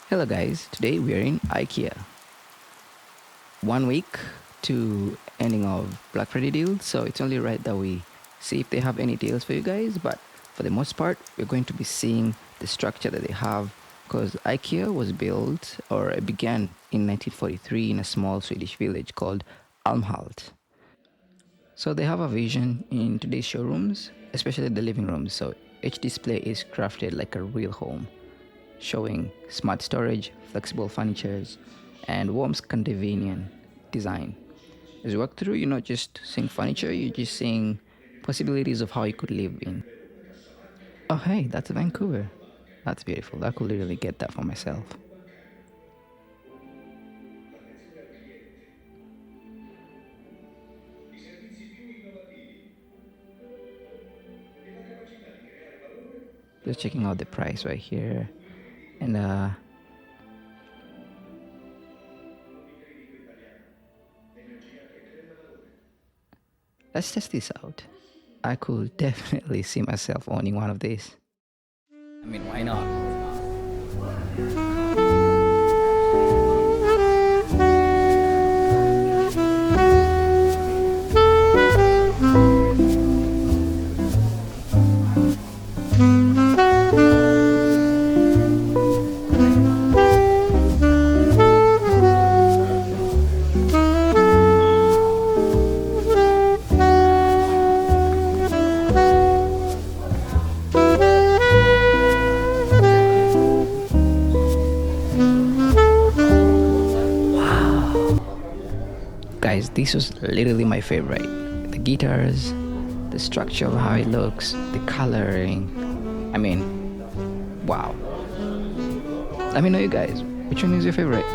Hello guys, today we are in IKEA. 1 week to ending of Black Friday deal, so it's only right that we see if they have any deals for you guys. But for the most part, we're going to be seeing the structure that they have, because IKEA was built, or it began in 1943 in a small Swedish village called Almhult. So they have a vision in today's showrooms, especially the living rooms. So each display is crafted like a real home, showing smart storage, flexible furnitures, and warm Scandinavian design. As you walk through, you're not just seeing furniture, you're just seeing possibilities of how you could live in. Oh, hey, that's Vancouver. That's beautiful. I could literally get that for myself. Just checking out the price right here. And let's test this out. I could definitely see myself owning one of these. I mean, why not? Guys, this was literally my favorite. The guitars, the structure of how it looks, the coloring. I mean, wow. Let me know, you guys, which one is your favorite?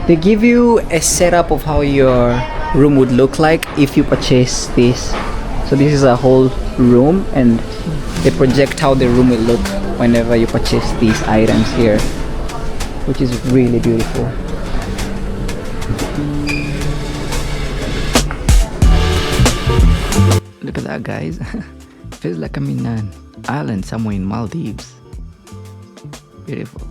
They give you a setup of how your room would look like if you purchase this. So this is a whole room, and they project how the room will look whenever you purchase these items here, which is really beautiful. Look at that, guys. Feels like I'm in an island somewhere in Maldives. Beautiful.